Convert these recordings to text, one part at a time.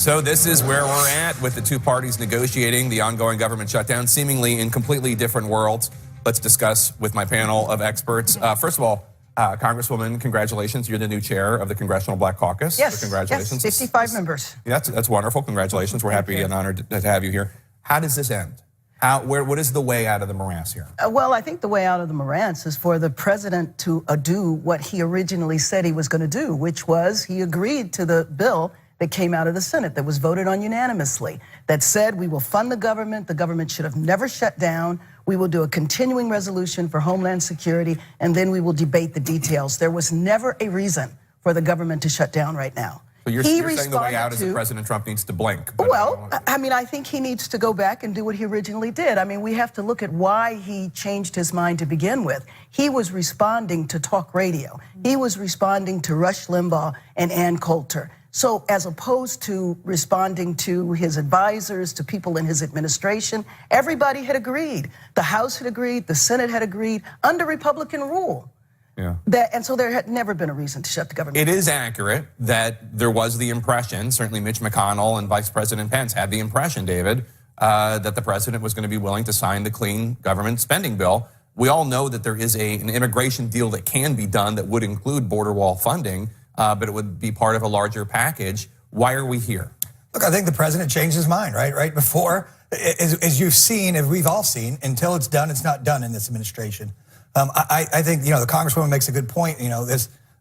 So this is where we're at with the two parties negotiating the ongoing government shutdown, seemingly in completely different worlds. Let's discuss with my panel of experts. First of all, Congresswoman, congratulations. You're the new chair of the Congressional Black Caucus. Yes, so congratulations. Yes, 55 members. Yeah, that's wonderful. Congratulations. We're happy and honored to have you here. How does this end? What is the way out of the morass here? Well, I think the way out of the morass is for the president to do what he originally said he was going to do, which was he agreed to the bill that came out of the Senate that was voted on unanimously that said we will fund the government should have never shut down, we will do a continuing resolution for Homeland Security, and then we will debate the details. There was never a reason for the government to shut down right now. So you're saying the way out is that President Trump needs to blink. Well, I mean, I think he needs to go back and do what he originally did. I mean, we have to look at why he changed his mind to begin with. He was responding to talk radio. He was responding to Rush Limbaugh and Ann Coulter. So as opposed to responding to his advisors, to people in his administration, everybody had agreed. The House had agreed, the Senate had agreed under Republican rule. Yeah. And so there had never been a reason to shut the government down. It is accurate that there was the impression, certainly Mitch McConnell and Vice President Pence had the impression, David, that the president was going to be willing to sign the clean government spending bill. We all know that there is an immigration deal that can be done that would include border wall funding, but it would be part of a larger package. Why are we here? Look, I think the president changed his mind, right? Right before, as you've seen, as we've all seen, until it's done, it's not done in this administration. I think, the Congresswoman makes a good point.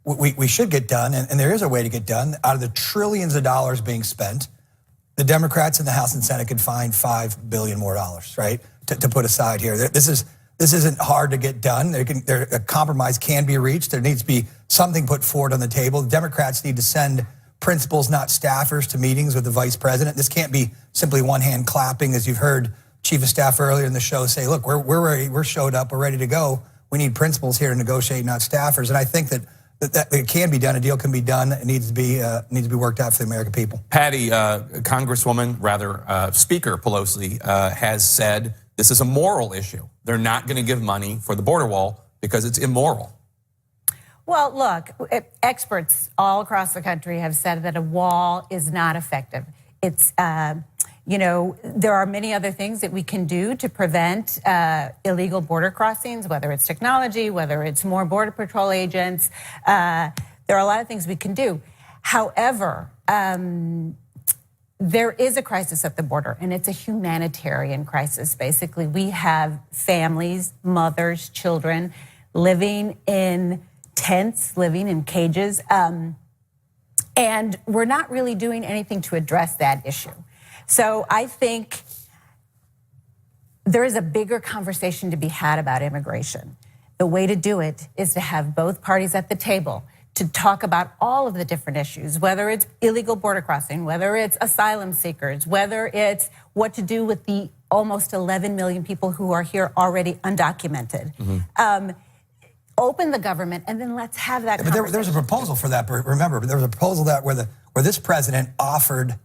We should get done, and there is a way to get done. Out of the trillions of dollars being spent, the Democrats in the House and Senate could find $5 billion more, right, to put aside here. This isn't hard to get done. A compromise can be reached. There needs to be something put forward on the table. The Democrats need to send principals, not staffers, to meetings with the vice president. This can't be simply one hand clapping, as you've heard Chief of Staff earlier in the show say, look, we're ready, we're showed up, we're ready to go. We need principals here to negotiate, not staffers. And I think that it can be done. A deal can be done. It needs to be worked out for the American people. Patty, Speaker Pelosi has said this is a moral issue. They're not going to give money for the border wall because it's immoral. Well, look, experts all across the country have said that a wall is not effective. It's there are many other things that we can do to prevent illegal border crossings, whether it's technology, whether it's more Border Patrol agents. There are a lot of things we can do. However, there is a crisis at the border, and it's a humanitarian crisis. Basically, we have families, mothers, children living in tents, living in cages, and we're not really doing anything to address that issue. So I think there is a bigger conversation to be had about immigration. The way to do it is to have both parties at the table to talk about all of the different issues, whether it's illegal border crossing, whether it's asylum seekers, whether it's what to do with the almost 11 million people who are here already undocumented. Mm-hmm. Open the government, and then let's have that conversation. But there was a proposal for that. Remember, there was a proposal that where this president offered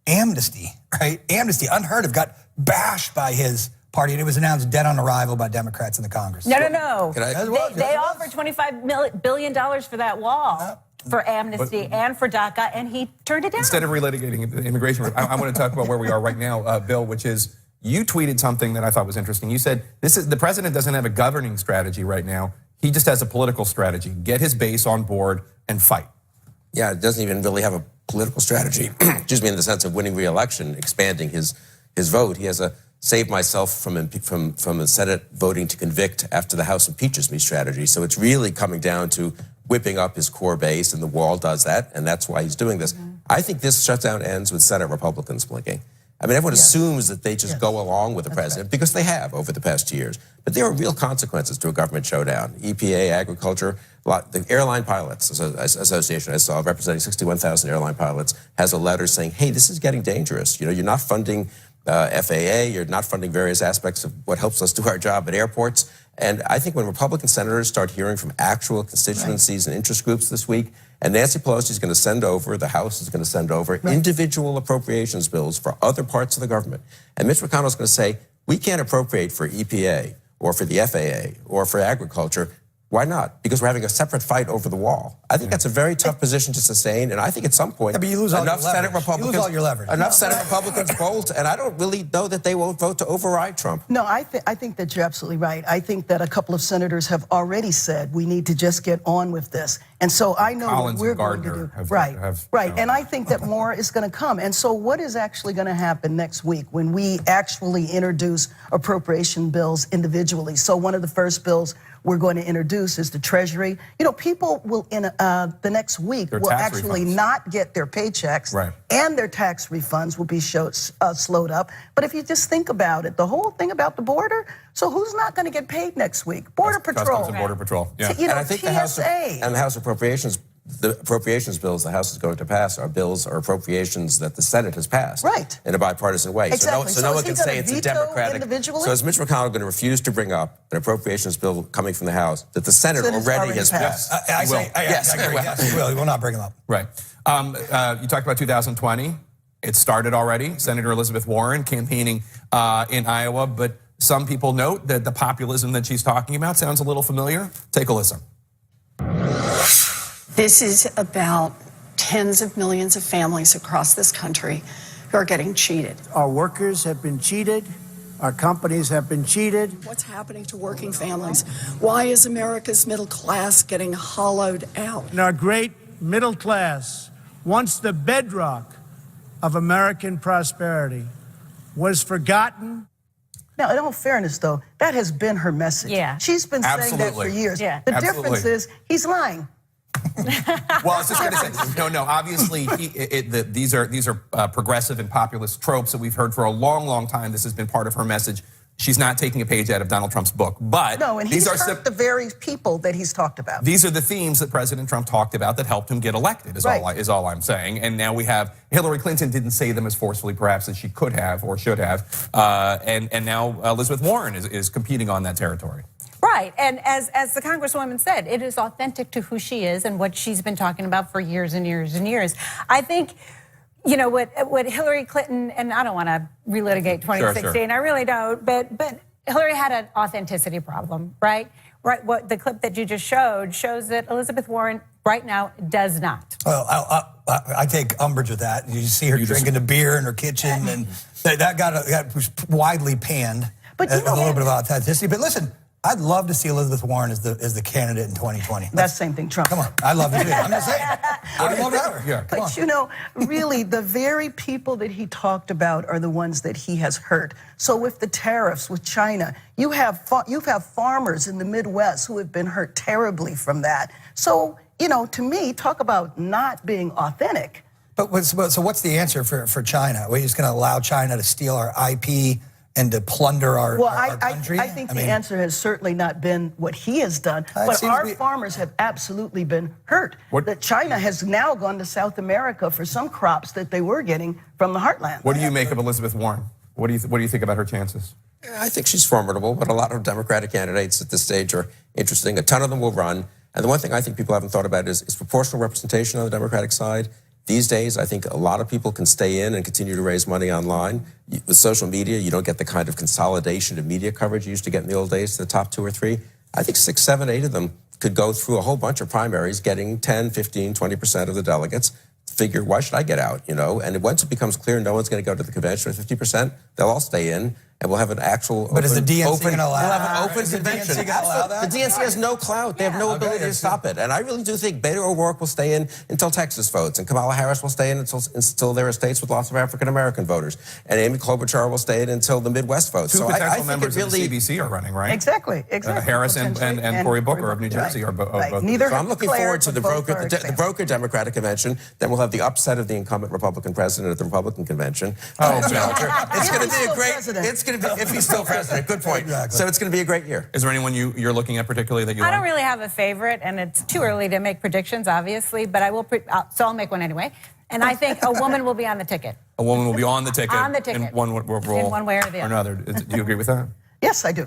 amnesty, right? Amnesty, unheard of, got bashed by his party, and it was announced dead on arrival by Democrats in the Congress. No. They offered $25 billion for that wall, for amnesty and for DACA, and he turned it down. Instead of relitigating the immigration, I want to talk about where we are right now, Bill, which is you tweeted something that I thought was interesting. You said the president doesn't have a governing strategy right now. He just has a political strategy. Get his base on board and fight. Yeah, it doesn't even really have a political strategy, excuse me, in the sense of winning re-election, expanding his vote. He has a save myself from the Senate voting to convict after the House impeaches me strategy. So it's really coming down to whipping up his core base, and the wall does that, and that's why he's doing this. Mm-hmm. I think this shutdown ends with Senate Republicans blinking. I mean, everyone assumes that they just go along with the president because they have over the past 2 years. But there are real consequences to a government showdown. EPA, agriculture, the Airline Pilots Association I saw, representing 61,000 airline pilots, has a letter saying, hey, this is getting dangerous. You're not funding FAA, you're not funding various aspects of what helps us do our job at airports. And I think when Republican senators start hearing from actual constituencies and interest groups this week, and Nancy Pelosi is going to send over, the House is going to send over individual appropriations bills for other parts of the government. And Mitch McConnell is going to say, we can't appropriate for EPA or for the FAA or for agriculture Why not? Because we're having a separate fight over the wall. I think that's a very tough position to sustain, and I think at some point, Yeah, but you lose all your enough Senate leverage. Republicans, You lose all your leverage. enough Senate Republicans bolt, and I don't really know that they won't vote to override Trump. No, I think that you're absolutely right. I think that a couple of senators have already said we need to just get on with this. And so I know Collins what we're and going to Gardner do. have- Right, have right. shown And I think that more is going to come. And so what is actually going to happen next week when we actually introduce appropriation bills individually? So one of the first bills we're going to introduce is the Treasury. You know, people will in the next week Their will tax actually refunds. not get their paychecks, Right. and their tax refunds will be slowed up. But if you just think about it, the whole thing about the border, so who's not going to get paid next week? Border Patrol. Customs and Border Patrol. Yeah. You know, And I think TSA. the House appropriations, the appropriations bills the House is going to pass are bills or appropriations that the Senate has passed, Right. in a bipartisan way. Exactly. So So no is one he can gonna say it's a veto Democratic. individually? So is Mitch McConnell going to refuse to bring up an appropriations bill coming from the House that the Senate Senate's already already has passed. passed? I Will. say, Yes, I agree. well. Yes, he will. He will not bring them up. Right. You talked about 2020. It started already. Senator Elizabeth Warren campaigning in Iowa, but some people note that the populism that she's talking about sounds a little familiar. Take a listen. This is about tens of millions of families across this country who are getting cheated. Our workers have been cheated. Our companies have been cheated. What's happening to working families? Why is America's middle class getting hollowed out? And our great middle class, once the bedrock of American prosperity, was forgotten. Now, in all fairness, though, that has been her message. Yeah. She's been saying that for Absolutely. years. Yeah. The Absolutely. difference is he's lying. Well, I was just going to say, no. Obviously, these are progressive and populist tropes that we've heard for a long, long time. This has been part of her message. She's not taking a page out of Donald Trump's book, but No, and these he's are hurt the very people that he's talked about. these are the themes that President Trump talked about that helped him get elected. Right. Is all I'm saying. And now we have Hillary Clinton didn't say them as forcefully, perhaps, as she could have or should have, and now Elizabeth Warren is competing on that territory. Right, and as the Congresswoman said, it is authentic to who she is and what she's been talking about for years and years and years. I think, you know, what Hillary Clinton, and I don't want to relitigate 2016, Sure. I really don't, but Hillary had an authenticity problem, right? Right, what the clip that you just showed shows that Elizabeth Warren right now does not. Well, I take umbrage with that. You see her drinking the beer in her kitchen, and that was widely panned. But you with know a little what? bit of authenticity. But listen, I'd love to see Elizabeth Warren as the candidate in 2020. That's the same thing, Trump. Come on, I'd love to see it. I'm just saying. I'd love to have her. Yeah. Come on. But you know, really, the very people that he talked about are the ones that he has hurt. So with the tariffs with China, you have farmers in the Midwest who have been hurt terribly from that. So, you know, to me, talk about not being authentic. So what's the answer for China? We're just going to allow China to steal our IP and to plunder our country? I think the answer has certainly not been what he has done, but seems our to be- farmers have absolutely been hurt. That China has now gone to South America for some crops that they were getting from the heartland. What do you make of Elizabeth Warren? What do you think about her chances? I think she's formidable, but a lot of Democratic candidates at this stage are interesting. A ton of them will run. And the one thing I think people haven't thought about is proportional representation on the Democratic side. These days, I think a lot of people can stay in and continue to raise money online. With social media, you don't get the kind of consolidation of media coverage you used to get in the old days, the top 2 or 3. I think 6, 7, 8 of them could go through a whole bunch of primaries, getting 10, 15, 20% of the delegates. Figure, why should I get out, you know? And once it becomes clear no one's going to go to the convention with 50%, they'll all stay in, and we'll have an actual But is the DNC going to allow We'll have an that? open Is the convention. DNC going to allow that? The DNC has no clout. They have no ability to stop it. And I really do think Beto O'Rourke will stay in until Texas votes, and Kamala Harris will stay in until there are states with lots of African-American voters. And Amy Klobuchar will stay in until the Midwest votes. Two So potential I think members it really, of the CBC are running, right? Exactly. Harris and Cory Booker of New Jersey are both. Right. Neither So I'm looking declared, forward to but the both broker, are the examples. broker Democratic convention. Then we'll have the upset of the incumbent Republican president at the Republican convention. Oh, it's If going to he's be a still great. president. It's going to be if he's still president. Good point. Exactly. So it's going to be a great year. Is there anyone you're looking at particularly that you I like? don't really have a favorite, and it's too early to make predictions, obviously, but I will, so I'll make one anyway. And I think a woman will be on the ticket. A woman will be on the ticket. On the ticket. In one role In one way or the other. another. Do you agree with that? Yes, I do.